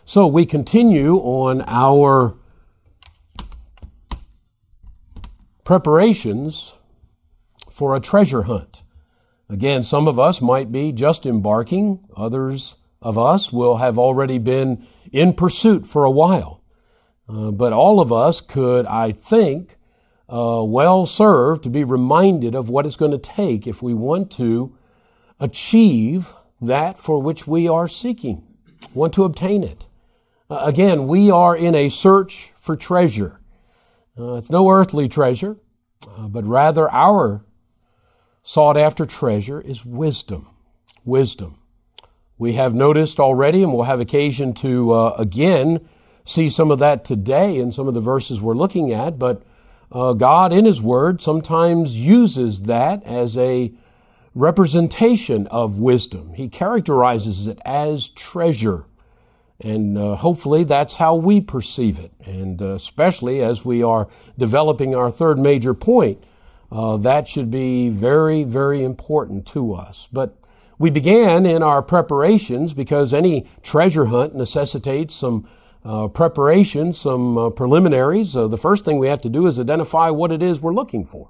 So we continue on our preparations for a treasure hunt. Again, some of us might be just embarking. Others of us will have already been in pursuit for a while. But all of us could, I think, well serve to be reminded of what it's going to take if we want to achieve that for which we are seeking, want to obtain it. Again, we are in a search for treasure. It's no earthly treasure, but rather our sought after treasure is wisdom. Wisdom. We have noticed already, and we'll have occasion to again see some of that today in some of the verses we're looking at, but God in His Word sometimes uses that as a representation of wisdom. He characterizes it as treasure. And hopefully that's how we perceive it. And especially as we are developing our third major point, that should be very, very important to us. But we began in our preparations because any treasure hunt necessitates some preparation, some preliminaries. The first thing we have to do is identify what it is we're looking for.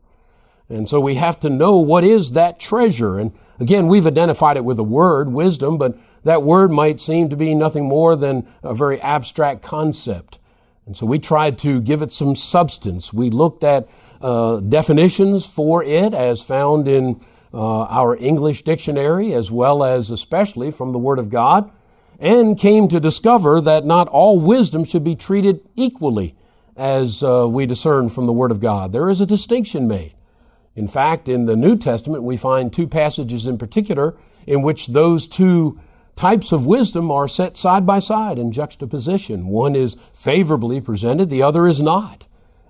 And so we have to know what is that treasure. And again, we've identified it with the word, wisdom, but that word might seem to be nothing more than a very abstract concept. And so we tried to give it some substance. We looked at definitions for it as found in our English dictionary, as well as especially from the Word of God, and came to discover that not all wisdom should be treated equally as we discern from the Word of God. There is a distinction made. In fact, in the New Testament, we find two passages in particular in which those two types of wisdom are set side by side in juxtaposition. One is favorably presented, the other is not.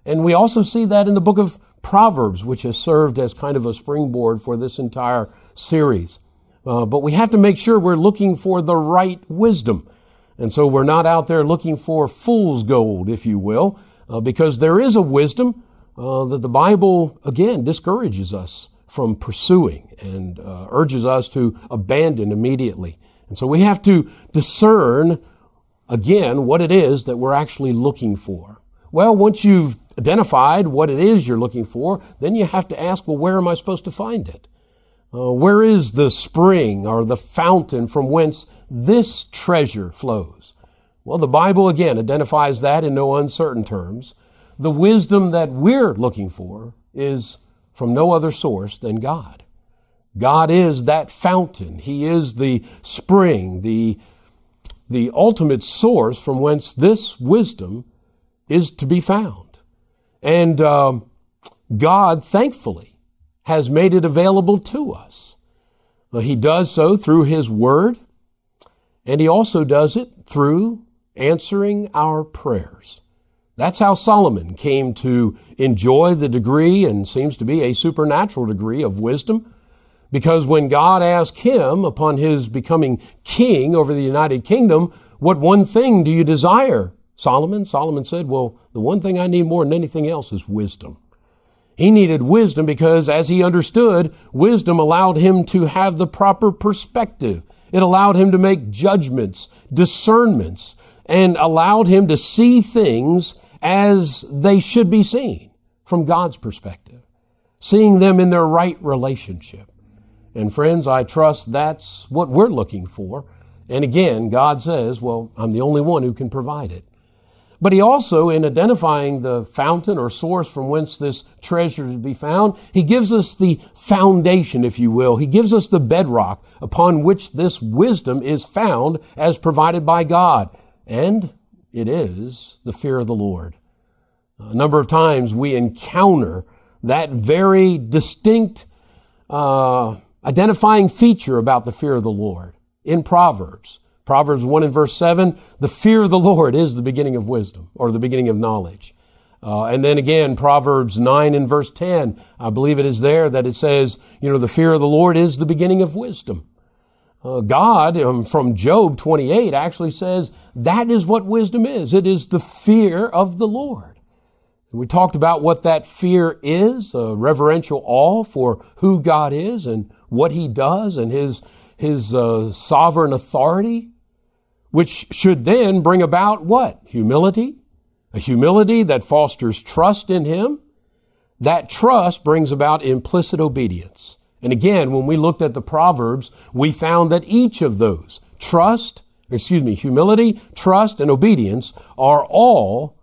And we also see that in the book of Proverbs, which has served as kind of a springboard for this entire series. But we have to make sure we're looking for the right wisdom. And so we're not out there looking for fool's gold, if you will, because there is a wisdom that the Bible, again, discourages us from pursuing and urges us to abandon immediately. And so we have to discern, again, what it is that we're actually looking for. Well, once you've identified what it is you're looking for, then you have to ask, well, where am I supposed to find it? Where is the spring or the fountain from whence this treasure flows? Well, the Bible, again, identifies that in no uncertain terms. The wisdom that we're looking for is from no other source than God. God is that fountain. He is the spring, the ultimate source from whence this wisdom is to be found. And God, thankfully, has made it available to us. He does so through His Word, and He also does it through answering our prayers. That's how Solomon came to enjoy the degree, and seems to be a supernatural degree, of wisdom. Because when God asked him, upon his becoming king over the United Kingdom, what one thing do you desire, Solomon? Solomon said, well, the one thing I need more than anything else is wisdom. He needed wisdom because, as he understood, wisdom allowed him to have the proper perspective. It allowed him to make judgments, discernments, and allowed him to see things as they should be seen from God's perspective, seeing them in their right relationship. And friends, I trust that's what we're looking for. And again, God says, well, I'm the only one who can provide it. But He also, in identifying the fountain or source from whence this treasure is to be found, He gives us the foundation, if you will. He gives us the bedrock upon which this wisdom is found as provided by God. And it is the fear of the Lord. A number of times we encounter that very distinct identifying feature about the fear of the Lord in Proverbs. Proverbs 1 and verse 7, the fear of the Lord is the beginning of wisdom, or the beginning of knowledge. And then again, Proverbs 9 and verse 10, I believe it is there that it says, the fear of the Lord is the beginning of wisdom. God, from Job 28, actually says that is what wisdom is. It is the fear of the Lord. And we talked about what that fear is, reverential awe for who God is and what He does and His sovereign authority. which should then bring about what? Humility. A humility that fosters trust in Him. That trust brings about implicit obedience. And again, when we looked at the Proverbs, we found that each of those, humility, trust, and obedience are all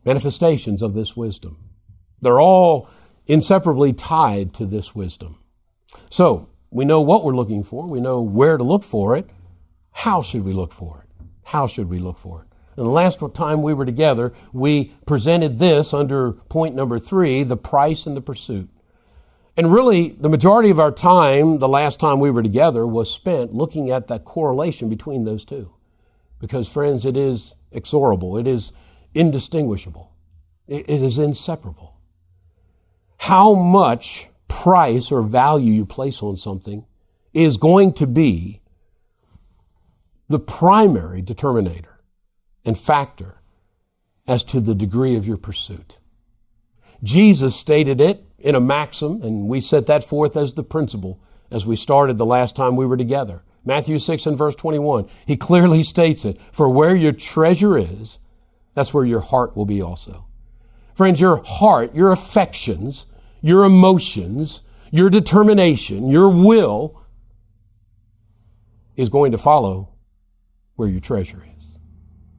manifestations of this wisdom. They're all inseparably tied to this wisdom. So, we know what we're looking for. We know where to look for it. How should we look for it? How should we look for it? And the last time we were together, we presented this under point number 3, the price and the pursuit. And really, the majority of our time, the last time we were together, was spent looking at that correlation between those two. Because, friends, it is inexorable. It is indistinguishable. It is inseparable. How much price or value you place on something is going to be the primary determinator and factor as to the degree of your pursuit. Jesus stated it in a maxim, and we set that forth as the principle as we started the last time we were together. Matthew 6 and verse 21. He clearly states it, for where your treasure is, that's where your heart will be also. Friends, your heart, your affections, your emotions, your determination, your will is going to follow where your treasure is.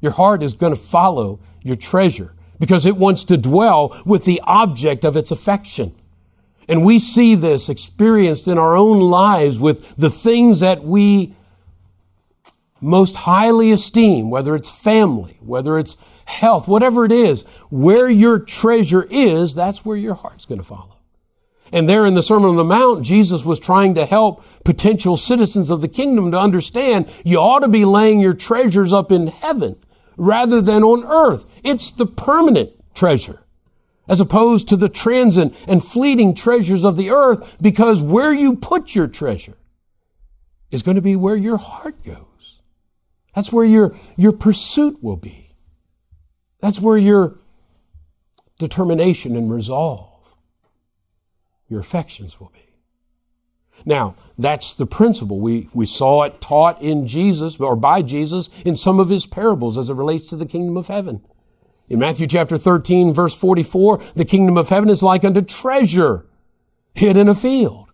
Your heart is going to follow your treasure because it wants to dwell with the object of its affection. And we see this experienced in our own lives with the things that we most highly esteem, whether it's family, whether it's health, whatever it is. Where your treasure is, that's where your heart's going to follow. And there in the Sermon on the Mount, Jesus was trying to help potential citizens of the kingdom to understand you ought to be laying your treasures up in heaven rather than on earth. It's the permanent treasure as opposed to the transient and fleeting treasures of the earth, because where you put your treasure is going to be where your heart goes. That's where your pursuit will be. That's where your determination and resolve, your affections will be. Now, that's the principle. We saw it taught in Jesus or by Jesus in some of His parables as it relates to the kingdom of heaven. In Matthew chapter 13, verse 44, the kingdom of heaven is like unto treasure hid in a field,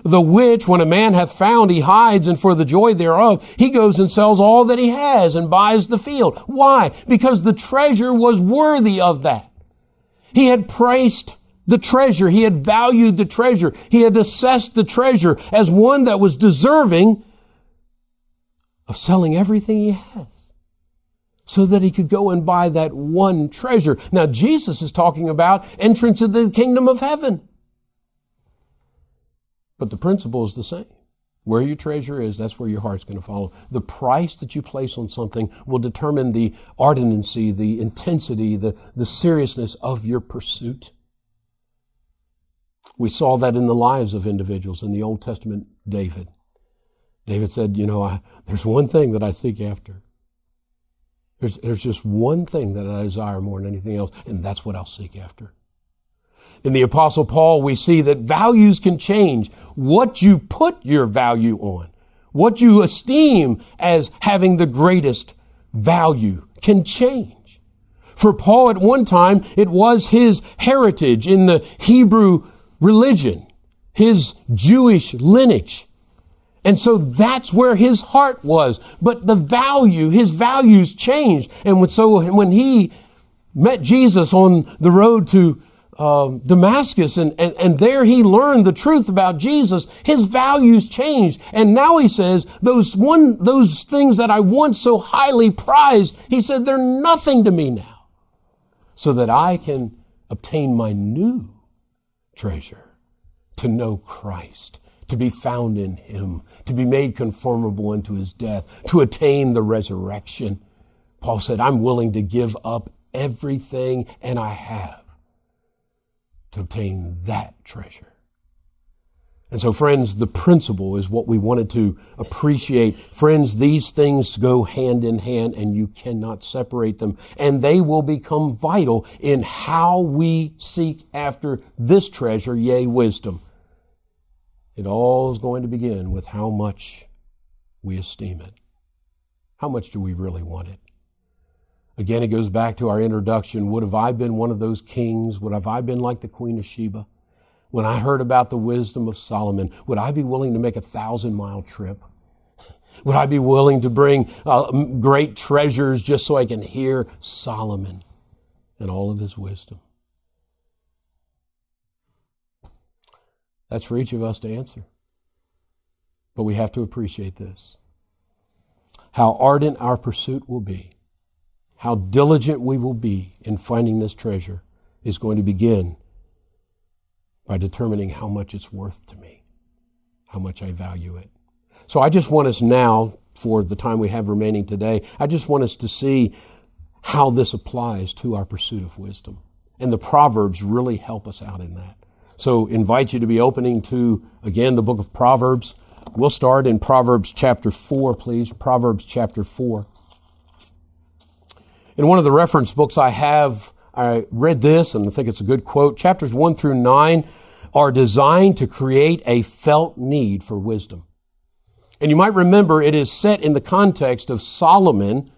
the which when a man hath found, he hides, and for the joy thereof, he goes and sells all that he has and buys the field. Why? Because the treasure was worthy of that. He had priced the treasure. He had valued the treasure. He had assessed the treasure as one that was deserving of selling everything he has so that he could go and buy that one treasure. Now, Jesus is talking about entrance into the kingdom of heaven. But the principle is the same. Where your treasure is, that's where your heart's going to follow. The price that you place on something will determine the ardency, the intensity, the seriousness of your pursuit. We saw that in the lives of individuals in the Old Testament. David said, there's one thing that I seek after. There's just one thing that I desire more than anything else, and that's what I'll seek after. In the Apostle Paul, we see that values can change. What you put your value on, what you esteem as having the greatest value can change. For Paul at one time, it was his heritage in the Hebrew religion, his Jewish lineage. And so that's where his heart was. But his values changed. And when he met Jesus on the road to Damascus, and there he learned the truth about Jesus, his values changed. And now he says, those things that I once so highly prized, he said, they're nothing to me now, so that I can obtain my new treasure, to know Christ, to be found in Him, to be made conformable unto His death, to attain the resurrection. Paul said, I'm willing to give up everything and I have to obtain that treasure. And so, friends, the principle is what we wanted to appreciate. Friends, these things go hand in hand and you cannot separate them. And they will become vital in how we seek after this treasure, yea, wisdom. It all is going to begin with how much we esteem it. How much do we really want it? Again, it goes back to our introduction. Would have I been one of those kings? Would have I been like the Queen of Sheba? When I heard about the wisdom of Solomon, would I be willing to make a 1,000-mile trip? Would I be willing to bring great treasures just so I can hear Solomon and all of his wisdom? That's for each of us to answer. But we have to appreciate this. How ardent our pursuit will be, how diligent we will be in finding this treasure is going to begin by determining how much it's worth to me, how much I value it. So I just want us now, for the time we have remaining today, I just want us to see how this applies to our pursuit of wisdom. And the Proverbs really help us out in that. So invite you to be opening to, again, the book of Proverbs. We'll start in Proverbs chapter 4, please. Proverbs chapter 4. In one of the reference books I read this, and I think it's a good quote. Chapters 1 through 9 are designed to create a felt need for wisdom. And you might remember it is set in the context of Solomon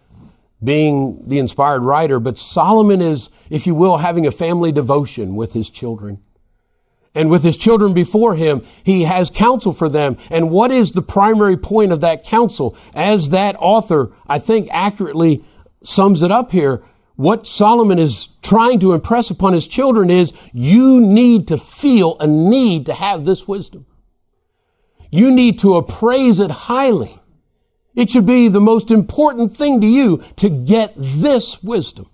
being the inspired writer, but Solomon is, if you will, having a family devotion with his children. And with his children before him, he has counsel for them. And what is the primary point of that counsel? As that author, I think, accurately sums it up here, what Solomon is trying to impress upon his children is you need to feel a need to have this wisdom. You need to appraise it highly. It should be the most important thing to you to get this wisdom.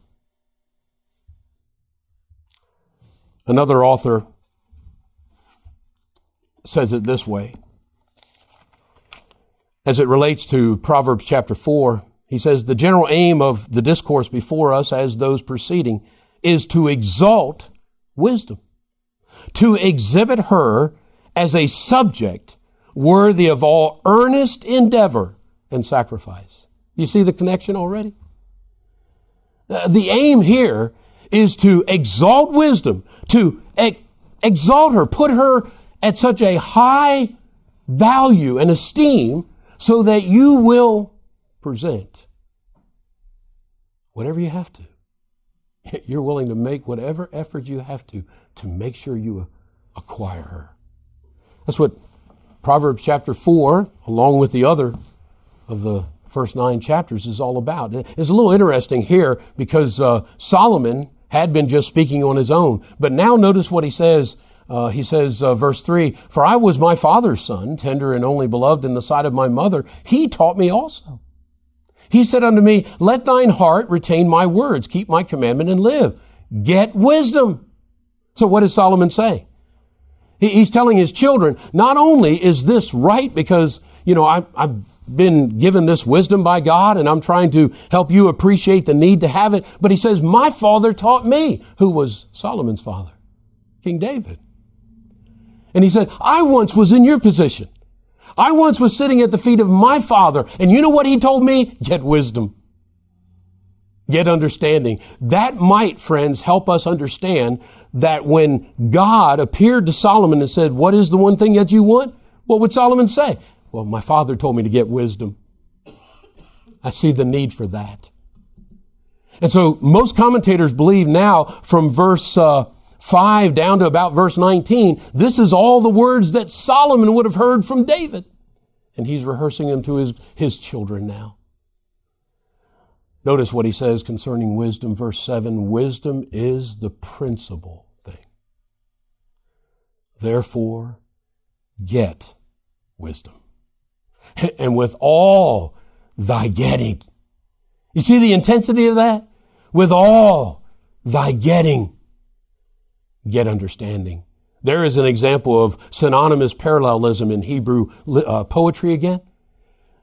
Another author says it this way. As it relates to Proverbs chapter 4, he says, the general aim of the discourse before us, as those preceding, is to exalt wisdom, to exhibit her as a subject worthy of all earnest endeavor and sacrifice. You see the connection already? The aim here is to exalt wisdom, to exalt her, put her at such a high value and esteem so that you will present whatever you have to. You're willing to make whatever effort you have to make sure you acquire her. That's what Proverbs chapter 4, along with the other of the first 9 chapters, is all about. It's a little interesting here because Solomon had been just speaking on his own. But now notice what he says. Verse 3, for I was my father's son, tender and only beloved in the sight of my mother. He taught me also. He said unto me, let thine heart retain my words, keep my commandment and live. Get wisdom. So what does Solomon say? He's telling his children, not only is this right because, I've been given this wisdom by God and I'm trying to help you appreciate the need to have it, but he says, my father taught me, who was Solomon's father, King David. And he said, I once was in your position. I once was sitting at the feet of my father. And you know what he told me? Get wisdom. Get understanding. That might, friends, help us understand that when God appeared to Solomon and said, what is the one thing that you want? What would Solomon say? Well, my father told me to get wisdom. I see the need for that. And so most commentators believe now from verse 5 down to about verse 19, this is all the words that Solomon would have heard from David. And he's rehearsing them to his children now. Notice what he says concerning wisdom, verse 7, wisdom is the principal thing. Therefore, get wisdom. And with all thy getting. You see the intensity of that? With all thy getting. Get understanding. There is an example of synonymous parallelism in Hebrew poetry again.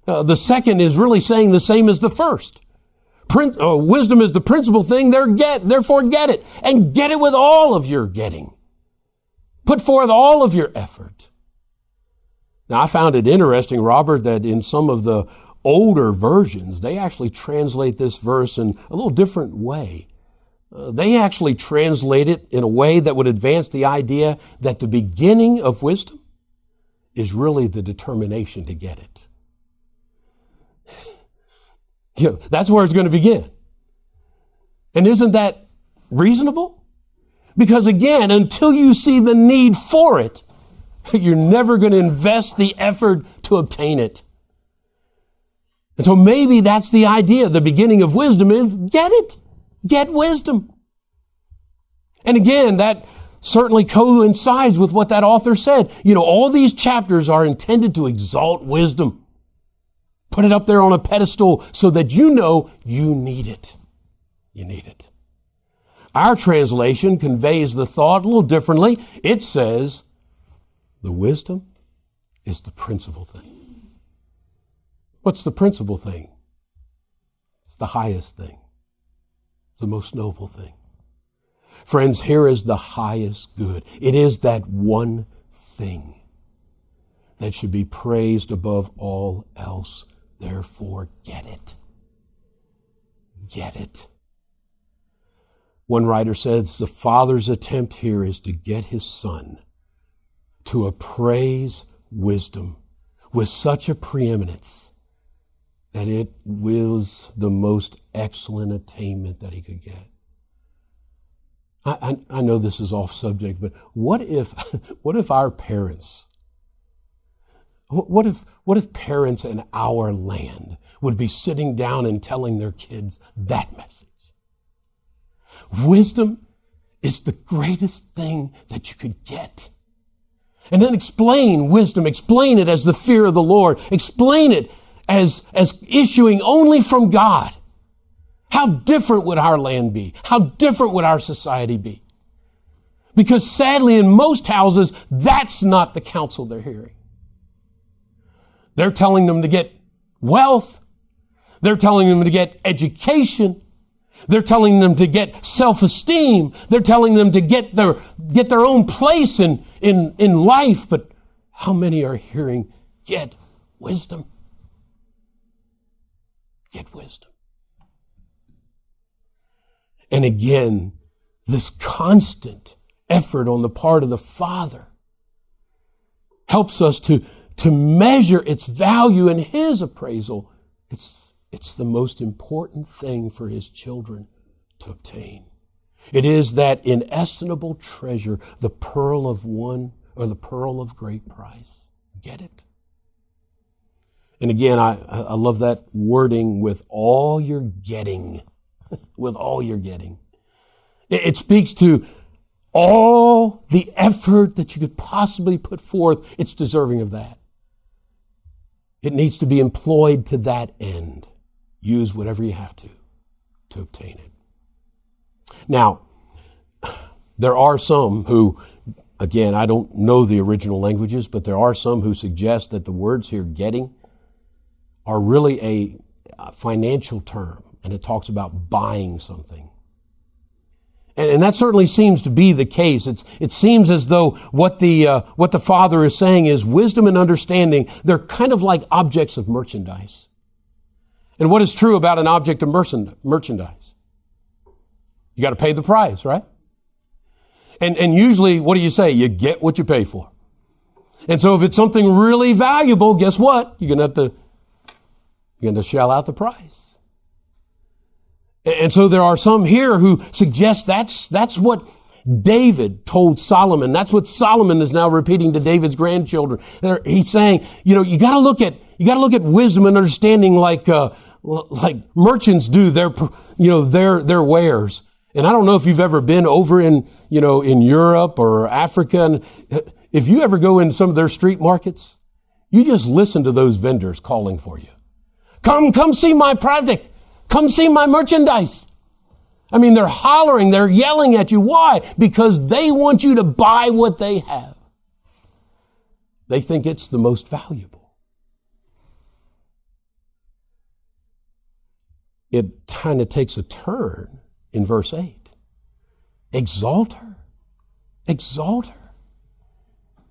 The second is really saying the same as the first. Wisdom is the principal thing, therefore get it. And get it with all of your getting. Put forth all of your effort. Now, I found it interesting, Robert, that in some of the older versions, they actually translate this verse in a little different way. They actually translate it in a way that would advance the idea that the beginning of wisdom is really the determination to get it. That's where it's going to begin. And isn't that reasonable? Because again, until you see the need for it, you're never going to invest the effort to obtain it. And so maybe that's the idea. The beginning of wisdom is get it. Get wisdom. And again, that certainly coincides with what that author said. All these chapters are intended to exalt wisdom. Put it up there on a pedestal so that you know you need it. You need it. Our translation conveys the thought a little differently. It says, the wisdom is the principal thing. What's the principal thing? It's the highest thing. It's the most noble thing. Friends, here is the highest good. It is that one thing that should be praised above all else. Therefore, get it. Get it. One writer says the Father's attempt here is to get his Son to appraise wisdom with such a preeminence that it was the most excellent attainment that he could get. I know this is off subject, but what if our parents, what if parents in our land would be sitting down and telling their kids that message? Wisdom is the greatest thing that you could get. And then explain wisdom, explain it as the fear of the Lord, explain it as issuing only from God. How different would our land be? How different would our society be? Because sadly, in most houses, that's not the counsel they're hearing. They're telling them to get wealth. They're telling them to get education. They're telling them to get self-esteem. They're telling them to get their own place in life. But how many are hearing, get wisdom? Get wisdom. And again, this constant effort on the part of the Father helps us to measure its value in His appraisal. It's the most important thing for His children to obtain. It is that inestimable treasure, the pearl of great price. Get it? And again, I love that wording, with all you're getting. With all you're getting. It speaks to all the effort that you could possibly put forth. It's deserving of that. It needs to be employed to that end. Use whatever you have to obtain it. Now, there are some who, again, I don't know the original languages, but there are some who suggest that the words here, getting, are really a financial term, and it talks about buying something. And that certainly seems to be the case. It seems as though what the Father is saying is wisdom and understanding, they're kind of like objects of merchandise. And what is true about an object of merchandise? You got to pay the price, right? And usually, what do you say? You get what you pay for. And so if it's something really valuable, guess what? You're going to shell out the price. And so there are some here who suggest that's what David told Solomon. That's what Solomon is now repeating to David's grandchildren. He's saying, you got to look at wisdom and understanding like merchants do their wares. And I don't know if you've ever been over in Europe or Africa. And if you ever go in some of their street markets, you just listen to those vendors calling for you. Come see my product. Come see my merchandise. I mean, they're hollering, they're yelling at you. Why? Because they want you to buy what they have. They think it's the most valuable. It kind of takes a turn in verse 8. Exalt her. Exalt her.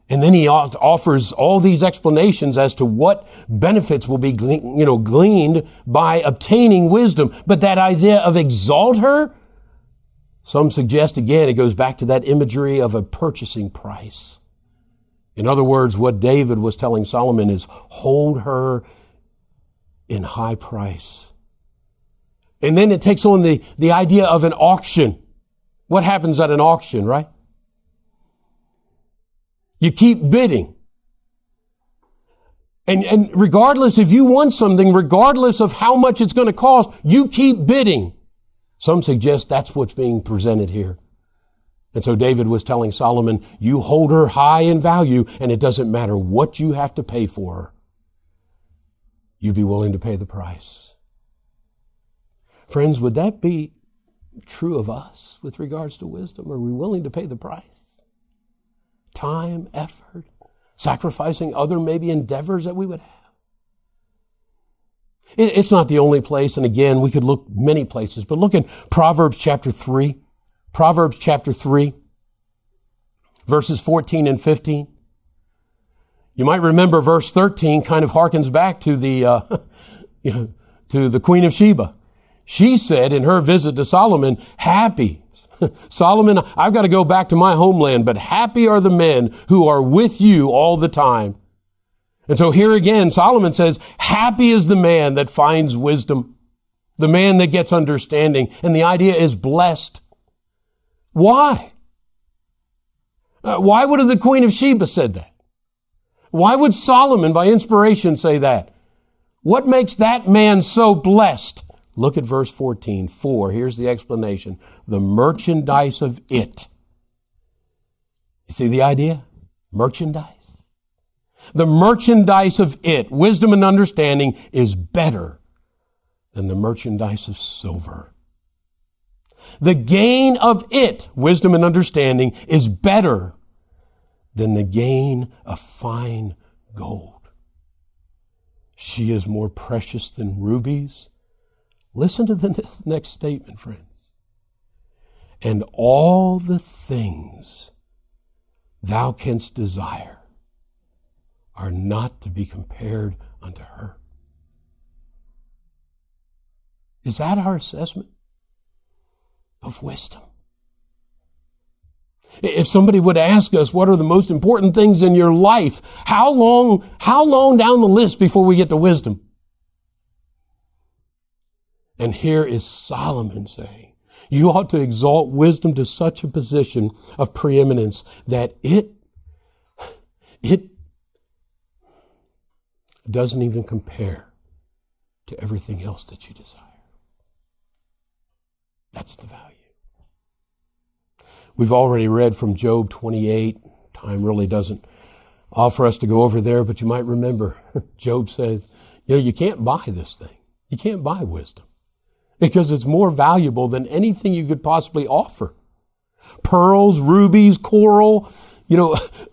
And then he offers all these explanations as to what benefits will be gleaned by obtaining wisdom. But that idea of exalt her, some suggest, again, it goes back to that imagery of a purchasing price. In other words, what David was telling Solomon is hold her in high price. And then it takes on the idea of an auction. What happens at an auction, right? You keep bidding. And regardless if you want something, regardless of how much it's going to cost, you keep bidding. Some suggest that's what's being presented here. And so David was telling Solomon, you hold her high in value, and it doesn't matter what you have to pay for her. You be willing to pay the price. Friends, would that be true of us with regards to wisdom? Are we willing to pay the price? Time, effort, sacrificing other maybe endeavors that we would have. It's not the only place, and again, we could look many places, but look in Proverbs chapter 3. Proverbs chapter 3, verses 14 and 15. You might remember verse 13 kind of harkens back to the Queen of Sheba. She said in her visit to Solomon, happy, Solomon, I've got to go back to my homeland, but happy are the men who are with you all the time. And so here again, Solomon says, happy is the man that finds wisdom, the man that gets understanding. And the idea is blessed. Why? Why would the Queen of Sheba said that? Why would Solomon, by inspiration, say that? What makes that man so blessed? Look at verse 14. Here's the explanation. The merchandise of it. You see the idea? Merchandise. The merchandise of it, wisdom and understanding, is better than the merchandise of silver. The gain of it, wisdom and understanding, is better than the gain of fine gold. She is more precious than rubies. Listen to the next statement, friends. And all the things thou canst desire are not to be compared unto her. Is that our assessment of wisdom? If somebody would ask us, what are the most important things in your life? How long down the list before we get to wisdom? And here is Solomon saying, you ought to exalt wisdom to such a position of preeminence that it doesn't even compare to everything else that you desire. That's the value. We've already read from Job 28. Time really doesn't offer us to go over there, but you might remember Job says, you can't buy this thing. You can't buy wisdom because it's more valuable than anything you could possibly offer. Pearls, rubies, coral,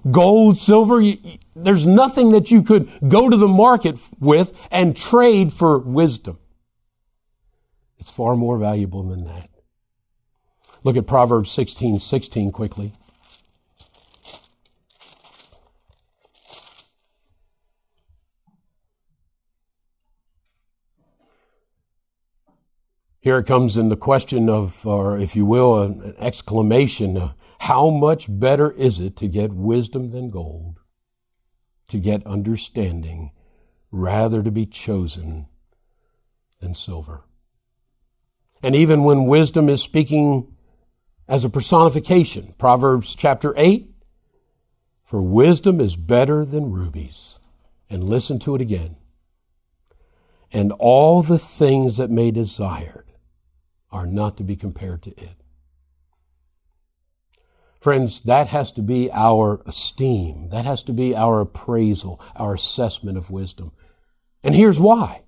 gold, silver. There's nothing that you could go to the market with and trade for wisdom. It's far more valuable than that. Look at Proverbs 16:16 quickly. Here it comes in the question of, or if you will, an exclamation, how much better is it to get wisdom than gold, to get understanding, rather to be chosen than silver? And even when wisdom is speaking as a personification, Proverbs chapter 8, for wisdom is better than rubies. And listen to it again. And all the things that may desired are not to be compared to it. Friends, that has to be our esteem. That has to be our appraisal, our assessment of wisdom. And here's why.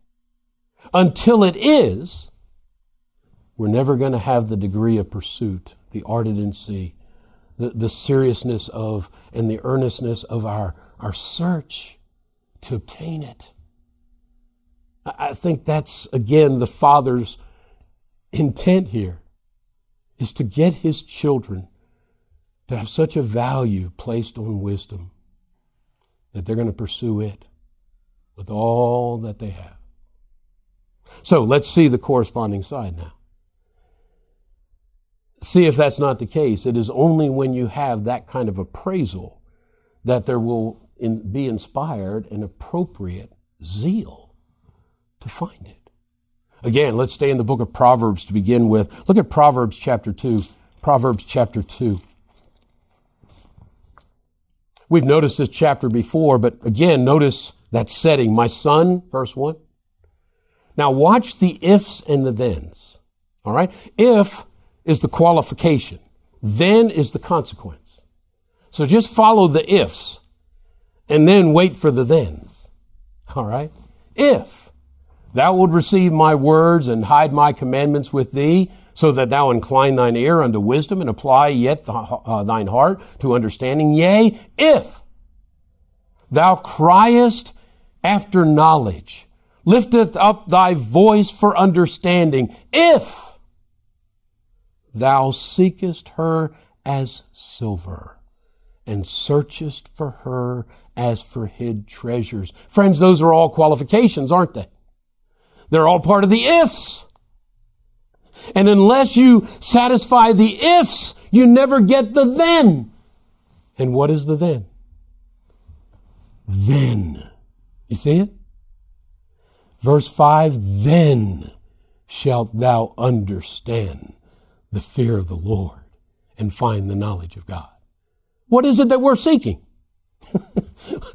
Until it is, we're never going to have the degree of pursuit, the ardency, the seriousness of, and the earnestness of our search to obtain it. I think that's, again, the Father's intent here, is to get His children to have such a value placed on wisdom that they're going to pursue it with all that they have. So let's see the corresponding side now. See if that's not the case. It is only when you have that kind of appraisal that there will be inspired an appropriate zeal to find it. Again, let's stay in the book of Proverbs to begin with. Look at Proverbs chapter 2. Proverbs chapter 2. We've noticed this chapter before, but again, notice that setting. My son, verse 1. Now watch the ifs and the thens. All right? If is the qualification. Then is the consequence. So just follow the ifs and then wait for the thens. All right? If thou wilt receive my words and hide my commandments with thee, so that thou incline thine ear unto wisdom and apply yet thine heart to understanding. Yea, if thou criest after knowledge, lifteth up thy voice for understanding. If thou seekest her as silver and searchest for her as for hid treasures. Friends, those are all qualifications, aren't they? They're all part of the ifs. And unless you satisfy the ifs, you never get the then. And what is the then? Then. You see it? Verse 5, then shalt thou understand the fear of the Lord and find the knowledge of God. What is it that we're seeking?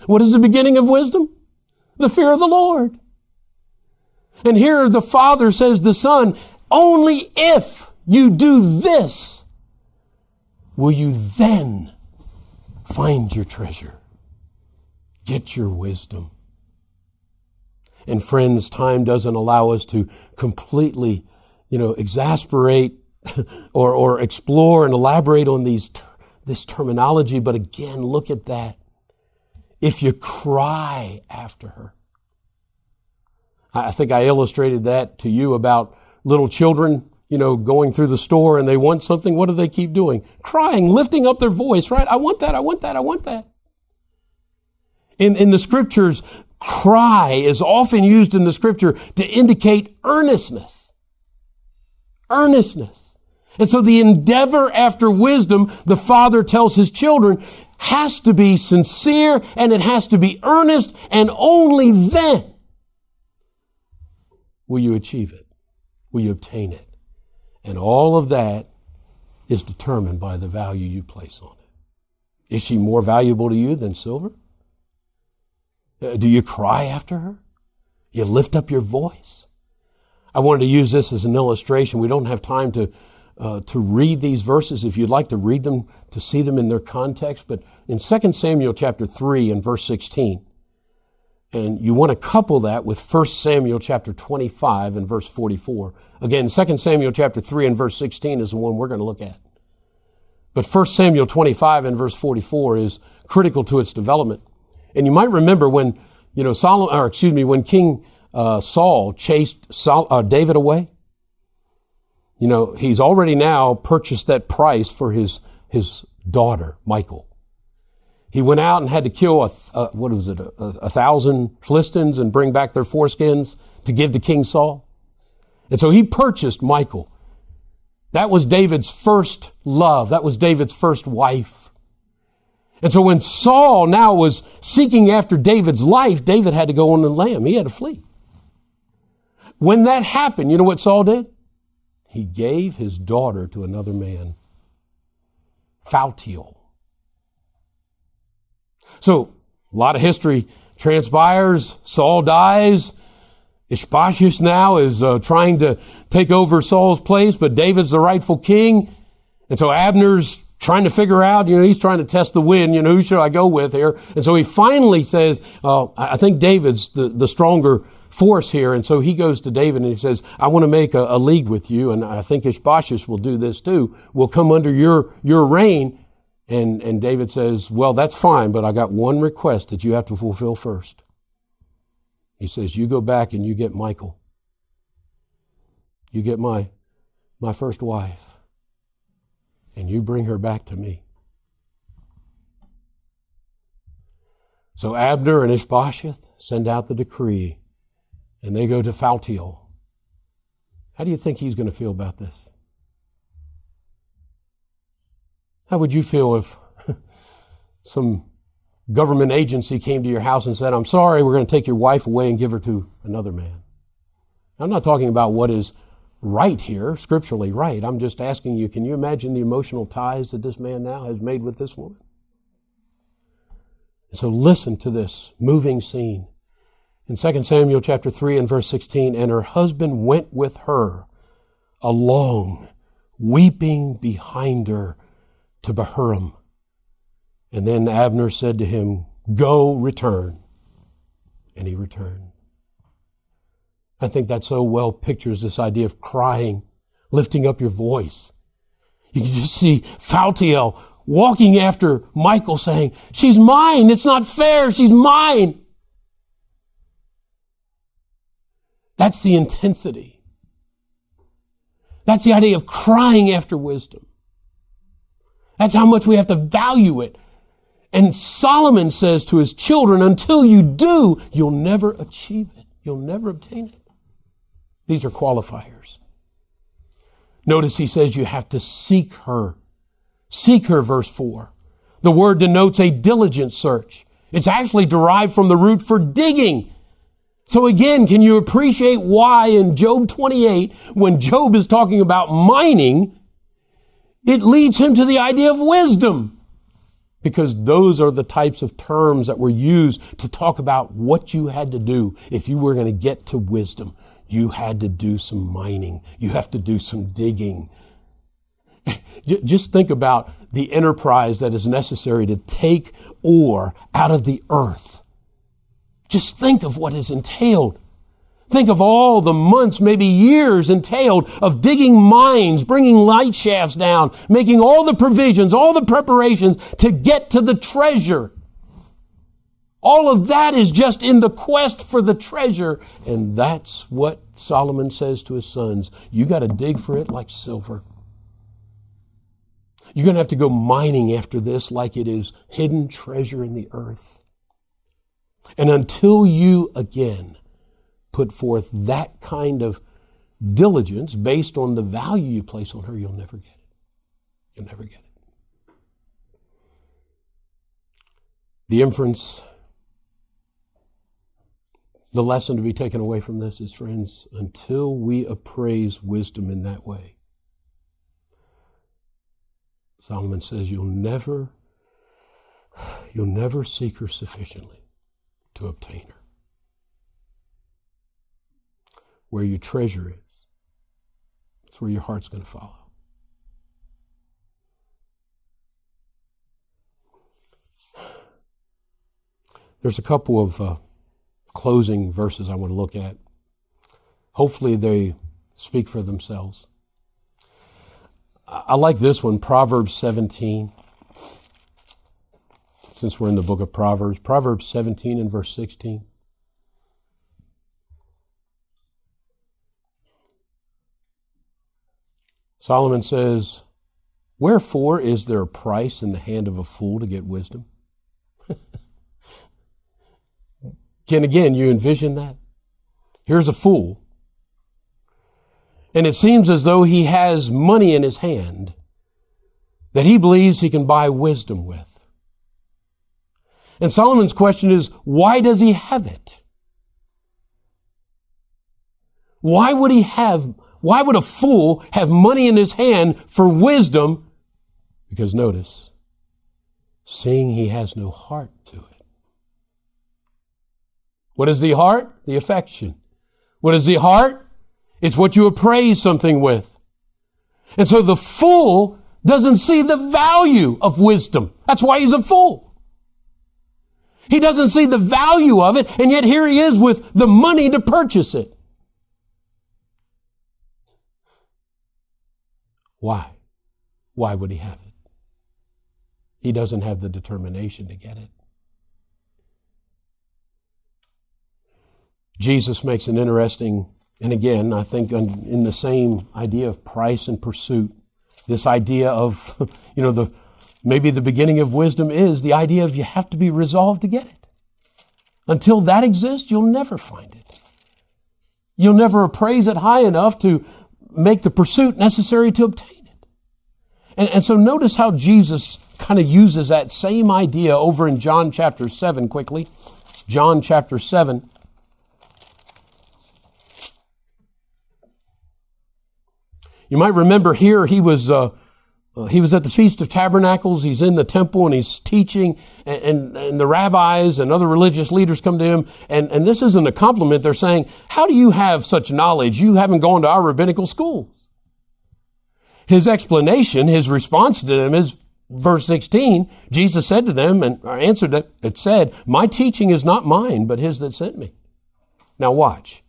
What is the beginning of wisdom? The fear of the Lord. And here the Father says to the Son, only if you do this will you then find your treasure, get your wisdom. And friends, time doesn't allow us to completely, exasperate or explore and elaborate on this terminology. But again, look at that. If you cry after her. I think I illustrated that to you about little children, going through the store and they want something. What do they keep doing? Crying, lifting up their voice, right? I want that, I want that, I want that. In the scriptures, cry is often used in the scripture to indicate earnestness. Earnestness. And so the endeavor after wisdom, the Father tells his children, has to be sincere and it has to be earnest, and only then will you achieve it? Will you obtain it? And all of that is determined by the value you place on it. Is she more valuable to you than silver? Do you cry after her? You lift up your voice? I wanted to use this as an illustration. We don't have time to read these verses. If you'd like to read them, to see them in their context. But in 2 Samuel chapter 3 and verse 16, and you want to couple that with 1 Samuel chapter 25 and verse 44. Again, 2 Samuel chapter 3 and verse 16 is the one we're going to look at. But 1 Samuel 25 and verse 44 is critical to its development. And you might remember when, when King Saul chased David away. He's already now purchased that price for his daughter, Michal. He went out and had to kill 1,000 Philistines and bring back their foreskins to give to King Saul. And so he purchased Michal. That was David's first love. That was David's first wife. And so when Saul now was seeking after David's life, David had to go on and lay him. He had to flee. When that happened, you know what Saul did? He gave his daughter to another man. Phaltiel. So, a lot of history transpires. Saul dies. Ishbosheth now is trying to take over Saul's place, but David's the rightful king. And so Abner's trying to figure out, he's trying to test the wind, who should I go with here? And so he finally says, I think David's the stronger force here. And so he goes to David and he says, I want to make a league with you. And I think Ishbosheth will do this too. We'll come under your reign. And David says, well, that's fine, but I got one request that you have to fulfill first. He says, you go back and you get Michal. You get my first wife. And you bring her back to me. So Abner and Ishbosheth send out the decree, and they go to Phaltiel. How do you think he's going to feel about this? How would you feel if some government agency came to your house and said, I'm sorry, we're going to take your wife away and give her to another man? I'm not talking about what is right here, scripturally right. I'm just asking you, can you imagine the emotional ties that this man now has made with this woman? So listen to this moving scene. In 2 Samuel chapter 3 and verse 16, and her husband went with her along, weeping behind her to Bahurim. And then Abner said to him, go, return. And he returned. I think that so well pictures this idea of crying, lifting up your voice. You can just see Phaltiel walking after Michal saying, she's mine, it's not fair, she's mine. That's the intensity. That's the idea of crying after wisdom. That's how much we have to value it. And Solomon says to his children, until you do, you'll never achieve it. You'll never obtain it. These are qualifiers. Notice he says you have to seek her. Seek her, verse 4. The word denotes a diligent search. It's actually derived from the root for digging. So again, can you appreciate why in Job 28, when Job is talking about mining, it leads him to the idea of wisdom? Because those are the types of terms that were used to talk about what you had to do if you were going to get to wisdom. You had to do some mining. You have to do some digging. Just think about the enterprise that is necessary to take ore out of the earth. Just think of what is entailed. Think of all the months, maybe years entailed of digging mines, bringing light shafts down, making all the provisions, all the preparations to get to the treasure. All of that is just in the quest for the treasure. And that's what Solomon says to his sons. You got to dig for it like silver. You're going to have to go mining after this like it is hidden treasure in the earth. And until you again put forth that kind of diligence based on the value you place on her, you'll never get it. You'll never get it. The inference, the lesson to be taken away from this is, friends, until we appraise wisdom in that way, Solomon says you'll never seek her sufficiently to obtain her. Where your treasure is, that's where your heart's going to follow. There's a couple of closing verses I want to look at. Hopefully they speak for themselves. I like this one, Proverbs 17. Since we're in the book of Proverbs, Proverbs 17 and verse 16. Solomon says, wherefore is there a price in the hand of a fool to get wisdom? Can again you envision that? Here's a fool. And it seems as though he has money in his hand that he believes he can buy wisdom with. And Solomon's question is, why does he have it? Why would a fool have money in his hand for wisdom? Because notice, seeing he has no heart to it. What is the heart? The affection. What is the heart? It's what you appraise something with. And so the fool doesn't see the value of wisdom. That's why he's a fool. He doesn't see the value of it, and yet here he is with the money to purchase it. Why? Why would he have it? He doesn't have the determination to get it. Jesus makes an interesting, and again, I think in the same idea of price and pursuit, this idea of, maybe the beginning of wisdom is the idea of you have to be resolved to get it. Until that exists, you'll never find it. You'll never appraise it high enough to make the pursuit necessary to obtain it. And so notice how Jesus kind of uses that same idea over in John chapter 7 quickly. John chapter 7. You might remember here he was at the Feast of Tabernacles. He's in the temple and he's teaching, and the rabbis and other religious leaders come to him. And this isn't a compliment. They're saying, how do you have such knowledge? You haven't gone to our rabbinical schools. His explanation, his response to them is verse 16. Jesus said to them and answered them, it said, my teaching is not mine, but his that sent me. Now watch.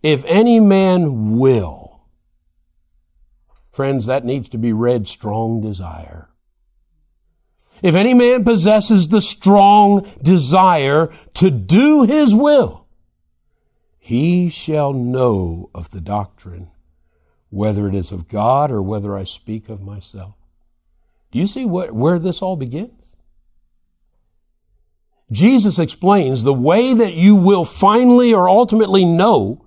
If any man will, friends, that needs to be read strong desire. If any man possesses the strong desire to do his will, he shall know of the doctrine, whether it is of God or whether I speak of myself. Do you see where this all begins? Jesus explains the way that you will finally or ultimately know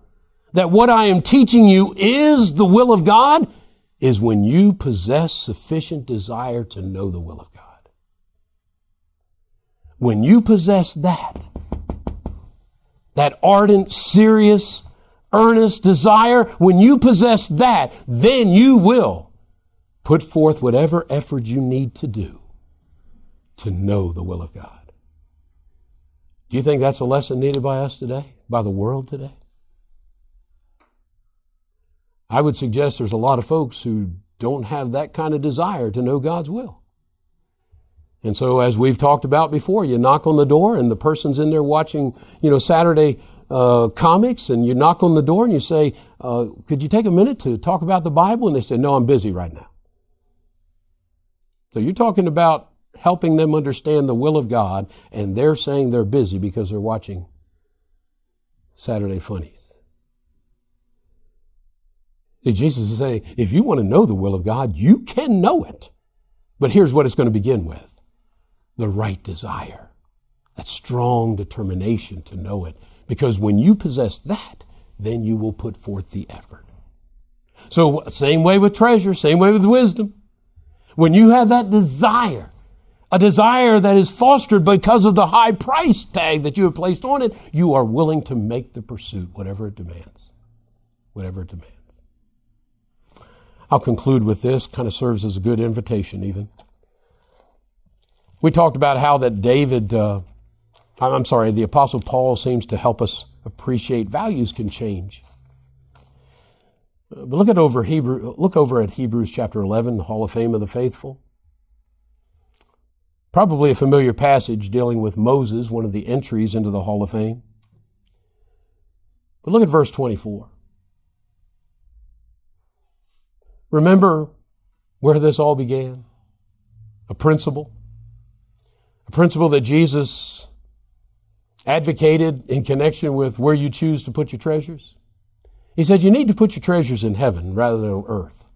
that what I am teaching you is the will of God is when you possess sufficient desire to know the will of God. When you possess that ardent, serious, earnest desire, when you possess that, then you will put forth whatever effort you need to do to know the will of God. Do you think that's a lesson needed by us today, by the world today? I would suggest there's a lot of folks who don't have that kind of desire to know God's will. And so as we've talked about before, you knock on the door and the person's in there watching, Saturday comics, and you knock on the door and you say, could you take a minute to talk about the Bible? And they say, no, I'm busy right now. So you're talking about helping them understand the will of God, and they're saying they're busy because they're watching Saturday funnies. And Jesus is saying, if you want to know the will of God, you can know it. But here's what it's going to begin with. The right desire. That strong determination to know it. Because when you possess that, then you will put forth the effort. So same way with treasure, same way with wisdom. When you have that desire, a desire that is fostered because of the high price tag that you have placed on it, you are willing to make the pursuit, whatever it demands. Whatever it demands. I'll conclude with this, kind of serves as a good invitation even. We talked about how that the Apostle Paul seems to help us appreciate values can change. But look over at Hebrews chapter 11, the Hall of Fame of the Faithful. Probably a familiar passage dealing with Moses, one of the entries into the Hall of Fame. But look at verse 24. Remember where this all began? A principle that Jesus advocated in connection with where you choose to put your treasures. He said you need to put your treasures in heaven rather than on earth.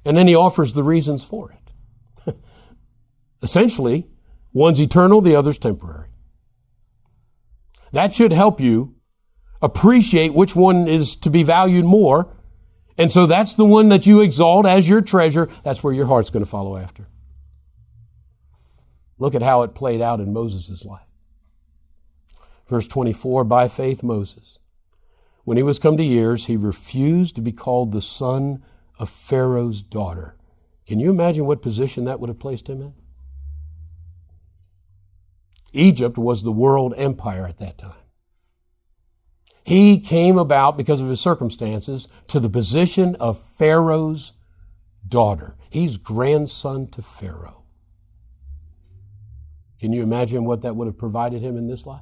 And then he offers the reasons for it. Essentially, one's eternal, the other's temporary. That should help you appreciate which one is to be valued more. And so that's the one that you exalt as your treasure. That's where your heart's going to follow after. Look at how it played out in Moses' life. Verse 24, by faith Moses, when he was come to years, he refused to be called the son of Pharaoh's daughter. Can you imagine what position that would have placed him in? Egypt was the world empire at that time. He came about, because of his circumstances, to the position of Pharaoh's daughter. He's grandson to Pharaoh. Can you imagine what that would have provided him in this life?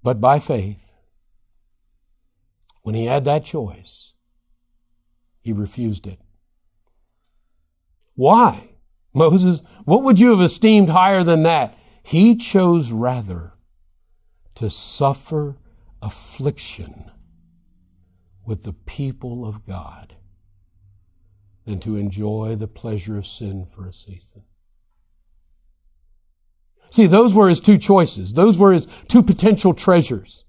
But by faith, when he had that choice, he refused it. Why? Moses, what would you have esteemed higher than that? He chose rather to suffer affliction with the people of God than to enjoy the pleasure of sin for a season. See, those were his two choices. Those were his two potential treasures.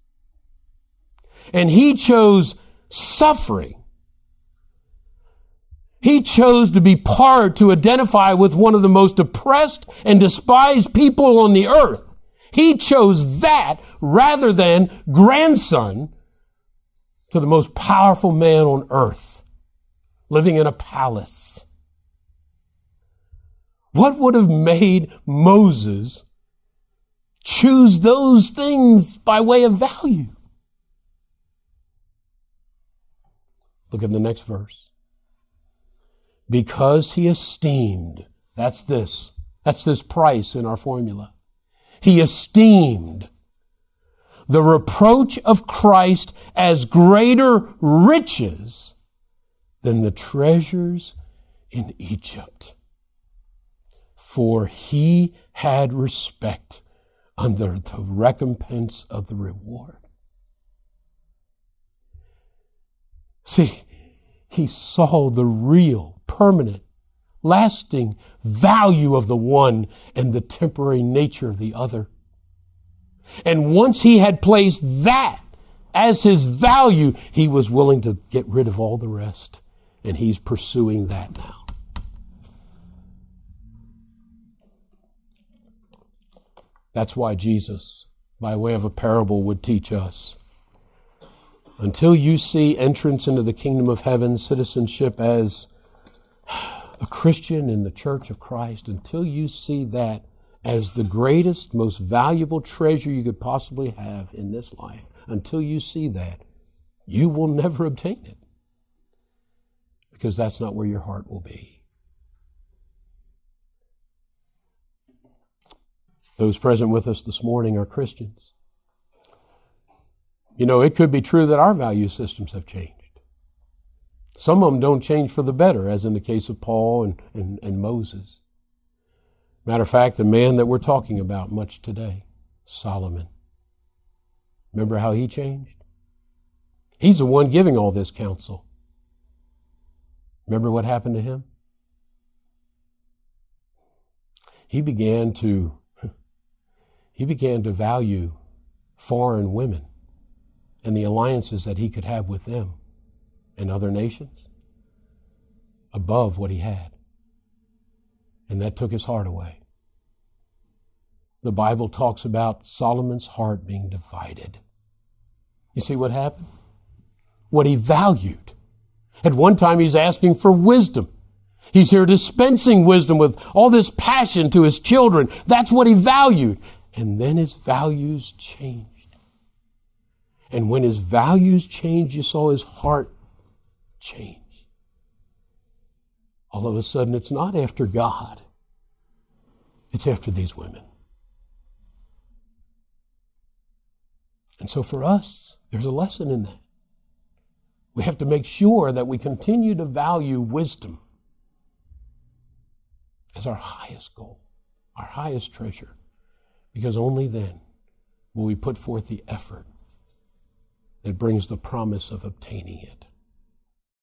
And he chose suffering. He chose to be to identify with one of the most oppressed and despised people on the earth. He chose that rather than grandson to the most powerful man on earth, living in a palace. What would have made Moses choose those things by way of value? Look at the next verse. Because he esteemed, that's this price in our formula. He esteemed the reproach of Christ as greater riches than the treasures in Egypt. For he had respect under the recompense of the reward. See, he saw the real, permanent, lasting value of the one and the temporary nature of the other. And once he had placed that as his value, he was willing to get rid of all the rest. And he's pursuing that now. That's why Jesus, by way of a parable, would teach us. Until you see entrance into the kingdom of heaven, citizenship as a Christian in the church of Christ, until you see that as the greatest, most valuable treasure you could possibly have in this life, until you see that, you will never obtain it. Because that's not where your heart will be. Those present with us this morning are Christians. You know, it could be true that our value systems have changed. Some of them don't change for the better, as in the case of Paul and Moses. Matter of fact, the man that we're talking about much today, Solomon. Remember how he changed? He's the one giving all this counsel. Remember what happened to him? He began to value foreign women and the alliances that he could have with them and other nations above what he had. And that took his heart away. The Bible talks about Solomon's heart being divided. You see what happened? What he valued. At one time he's asking for wisdom. He's here dispensing wisdom with all this passion to his children. That's what he valued. And then his values changed. And when his values changed, you saw his heart change. All of a sudden, it's not after God. It's after these women. And so for us, there's a lesson in that. We have to make sure that we continue to value wisdom as our highest goal, our highest treasure, because only then will we put forth the effort that brings the promise of obtaining it.